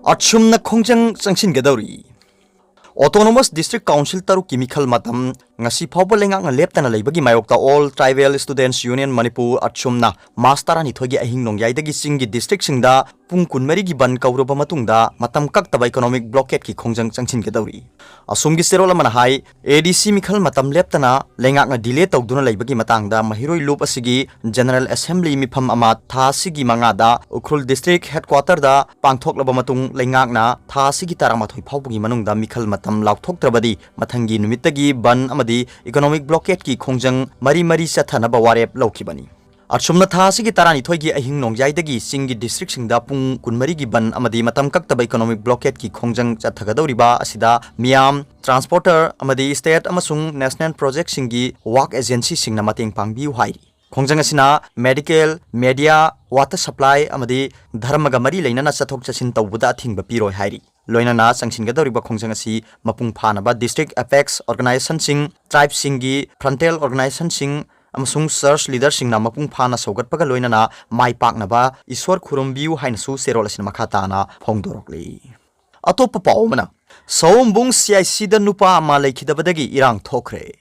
Achumna Kongjang Sangshin Gadori Autonomous District Council Taru Chemical Matam Ngasi Pawpa Lengang Leptana Labagi Mayokta All Tribal Students Union Manipur Achumna Masterani Thogi Ahing Nongyai Singi District Singda Pung Kunmeri Ban Kauruba Matungda Matam Kaktaba Economic Blockade Ki Kongjang Sangshin Gadori Asumgi Serola Manahai ADC Mikal Matam Leptana Lengang Delay Tawduna Labagi Matangda Mahiroi Loop Asigi General Assembly Mipam Amat Tha Sigi Mangada Ukrul District Headquarter da Pangthok Labamatung Lengangna Tha Sigi Taramatoi Pawpugi Manungda Mikal Matam Lauthok Trabadi Matangi Numitagi Ban Economic blockade ki Kongjang Mari Sathanaba Warep Lokibani. Achumna Tha Sigi Tarani Thoigi Ahing Nongyai Singi District Singda Pung Kunmari gi Ban Amadi Matam Kaktaba Economic blockade ki Kongjang Chathagadoriba Asida Miam Transporter Amadi State Amasung National Project Singi Work Agency Singna Mateng Pangbiu Hairi. Kongjang asina medical, media, water supply amadi dharmaga mari leinana chathok chasin tawbuda thingba piroi hairi. Loinana Sangshingadoriba Kongjang asi mapung phanaba district apex organization sing tribe singi frontal organization sing amasung search leader singna mapung phana sogatpaga loinana mai paknaba iswar khurumbiu hainasu serolasin makhatana phongdorokli. Atopa paumana Sombung CIC da nupa ama lekhidabadagi irang thokre.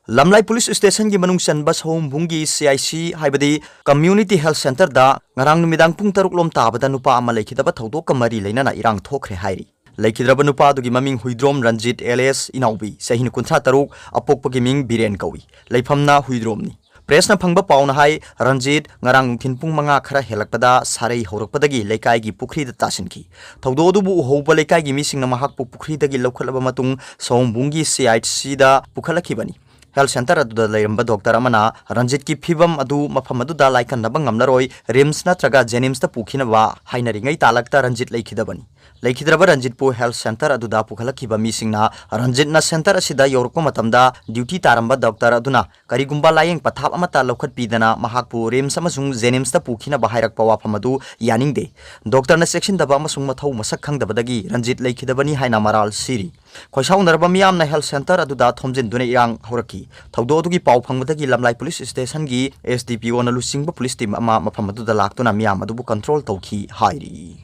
Lamlai Police Station gi manung san bas home bungi CIC haibadi Community Health Center da ngarang numidang pung taruk lom tabada nupa ama lekhidaba thodok kamari leinana irang thokre hairi. Lekhidraba nupa dugi maming Huidrom Ranjit LS Inaubi sahin kuntha taruk apokpagi ming Biren kawi leifamna Huidromni. Presna phangba pauna hai Ranjit ngarang thinpung manga khara helakpada sarei horakpadagi lekai gi pukri da tasinki. Thodo dubu hoba lekai gi misingna mahak pukri dagi lokhalaba matung sombungi CIC da pukhalakibani. Health Center aduda leiramba doctor amana Ranjit ki phibam adu mafam aduda laikan nabang ngamlaroi RIMS natraga Jenims ta pukhinawa hainaringai talakta Ranjit leikhidabani. Leikhidaba Ranjit pu Health Center aduda pukhalakiba misingna Ranjit na center asida yorko matamda duty taramba doctor aduna karigumba layeng pathap amata lokhat pidana mahakpu RIMS amasung Jenims ta pukhinawa hairakpa wafam adu yaningde. Doctor na section daba amasung mathau masak khangdabadagi Ranjit leikhidabani haina maral siri. Khoisau narba miyam na Health Center aduda thomjin dune irang horaki. Thodo dugi pau phangmadagi Lamlai Police Station gi SDPO na lusingba police team ama mafam aduda laktuna miyam adubu control tawki hairi.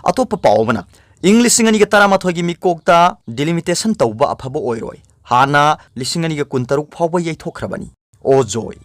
Atopa pau mana English singani ga taramathoi gi mikokta delimitation tawba afaba oiroi. Hana lisingani ga kuntaruk phawba yaithokhrabani. O joy.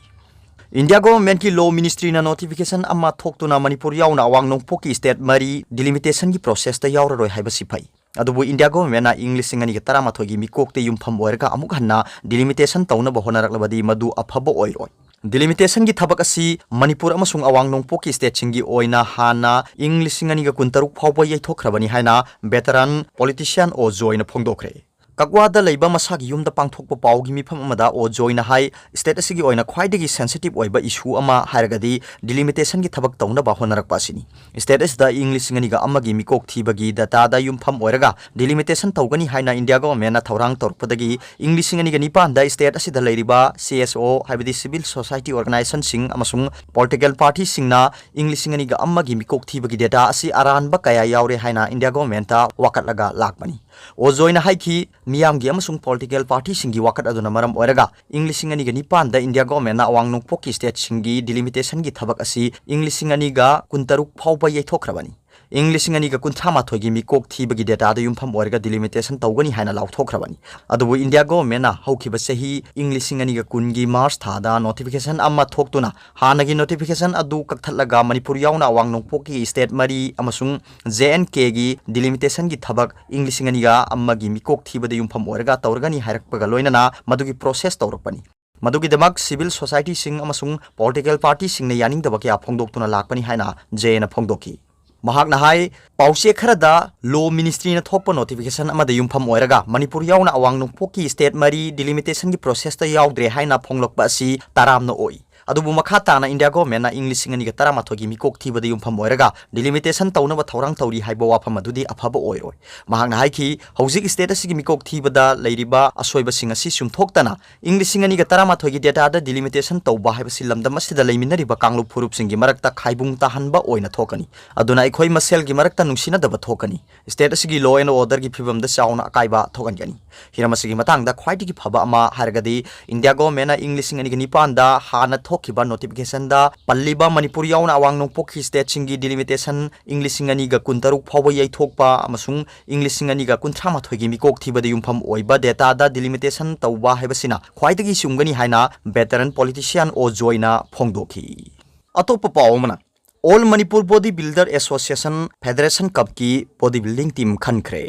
India government ki law ministry na notification amma thoktuna Manipur yauna awang nongpoki state mari delimitation gi process ta yauraroi haiba sipai. Adubu India government na English singani ga taramathoi gi mikokte yumpham oirga amuk hanna delimitation tawna bahonaraklabadi madu afaba oiroi. Delimitation gi thabak asi Manipur amasung awang nongpoki state singi oina hana English singani ga kuntaruk phawba yaithokhrabani haina veteran politician o join na phongdokre. Kakwada leiba masagi yumda pangthokpa pawgi mifam amada o joina hai state asigi oina khwaidagi sensitive oiba issue ama hairagadi delimitation gi thabak tawna ba honarakpa sini. State as da English ngani ga amagi mikok thibagi data da yumpham oiraga delimitation tawgani haina India government na thorang torpadagi English ngani ga nipan da state asida leiriba CSO haibadi civil society organization sing amasung political party singna English ngani ga amagi mikok thibagi data asi aranba kaya yaure haina India government ta wakatlaga lakmani. O joina haiki miyamgi amasung political party singi wakat aduna maram oiraga English ngani ga nipan da India government na awang nongpoki state singi delimitation gi thabak asi English ngani ga kuntaruk phawba yaithokhrabani. English ngani ga kunthama thogi mikok thibagi data da yumpham oiraga delimitation tawgani haina lauthokhrabani. Adubu India government na haukiba sehi English ngani ga kungi March thada notification amma thoktuna hanagi notification adu kakthalaga Manipur yauna awang nongpoki state mari amasung JNK gi delimitation gi thabak English ngani ga ammagi mikok thibada yumpham oiraga tawrgani hairakpaga loinana madugi process tawrakpani. Madugi damak civil society sing amasung political party sing na yaning dabaki aphongdoktuna lakpani haina JN phongdoki. Mahak na hai pause kharada law ministry na thokpa notification amada yumpham oiraga Manipur yauna awang nongpoki state mari delimitation gi process ta yaudre haina phonglokpa asi taramna oi. Adubu makhata na India government na English ngani ga taramathogi mikok thibada yumpham oiraga delimitation tawna ba thorang tawri haiba wafam adudi afaba oiroi. Mahak na haiki hojik state asigi mikok thibada leiriba asoiba singa si sumthoktana English ngani ga taramathogi data da delimitation tawba haiba silamda masida leiminariba kanglu phurup singi marakta khaibung tahanba oina thokani. Aduna ikhoi masel gi marakta nungsina daba thokani. State asigi law and order gi phibam da chauna akaiba thokani. Hiramasigi matang da khwaidigi phaba ama hargadi India government na English ngani ga nipan da hana थोखिबा notification दा पल्लिबा मणिपुर याउना अवांग नोंपोक state सिंगी delimitation English सिंगनी गा कुंतरुक फावो यैथोकपा अमसुंग इंग्लिश सिंगनी गा कुंथ्रामाथोय गी मिकोक थिबदा युमफम ओइबा डेटा दा डिलिमिटेशन तौबा हैबसिना ख्वाइदगी सुंगनी हाइना वेटरन पॉलिटिशियन ओ जोइना फोंगदोखी अतोप पावमना all Manipur body builder association federation cup की बॉडी बिल्डिंग टीम खनख्रे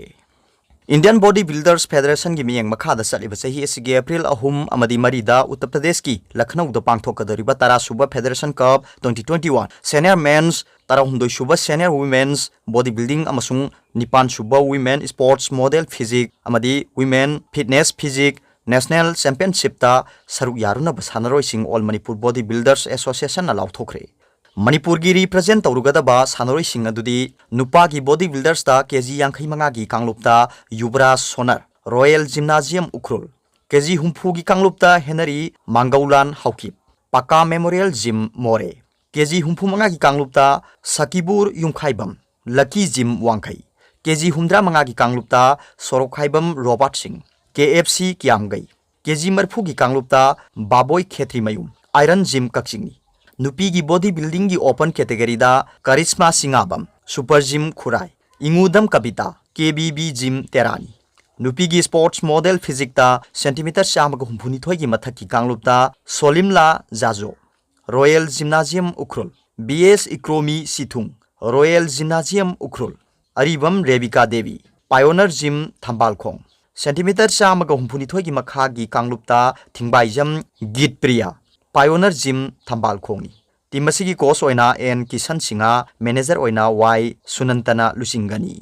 इंडियन बॉडी बिल्डर्स फेडरेशन की मियंग मखादा चलिबा चही एसिगे अप्रैल 3 अमदी मरीदा उत्तर प्रदेश की लखनऊ द पांगथोकदरिबा 10 सुबा फेडरेशन कप 2021 सीनियर मेंस 13 सुबा सीनियर वुमेन्स बॉडी बिल्डिंग अमसुंग 9 सुबा वुमेन स्पोर्ट्स मॉडल फिजिक अमदी women fitness physique national championship ता सरुक यारुनब सानरोइसिंग all Manipur body builders association लाउथोखरे मणिपुर की रिप्रेजेंट तौरुगदबा सानरोइसिंग अदुदी नुपा की बॉडी बिल्डर्स ता केजी 85 की कांगलुपता युवराज सोनर रॉयल जिम्नाजियम उखरुल केजी 40 की कांगलुपता हेनरी मांगौलान हाउकी पाका मेमोरियल जिम मोरे केजी 45 की कांगलुपता Sakibur Yumkhaibam lucky gym Wangkhei KG 85 की कांगलुपता Sorokhaibam Robert Singh KFC Kyamgei KG 40 की कांगलुपता Baboi Khetrimayum iron gym कक्सिंगनी नुपी की बॉडी बिल्डिंग की ओपन कैटेगरी दा Karishma Singabam super gym Khurai Ingudam Kavita KBB gym तेरानी नुपी की स्पोर्ट्स मॉडल फिजिक दा सेंटीमीटर 134 की मथक की कांगलुपता Solimla Jajo royal gymnasium Ukhrul BS Ikromi Sithung royal gymnasium Ukhrul Aribam Rebecca देवी पायोनर जिम थंबालखोंग सेंटीमीटर 134 की मखा की कांगलुपता थिंगबाइजम गीत प्रिया पायोनर जिम थंबालखोंगनी टीम की कोच ओइना एन किशन सिंगा मैनेजर ओइना Y सुनंतना लुसिंगनी।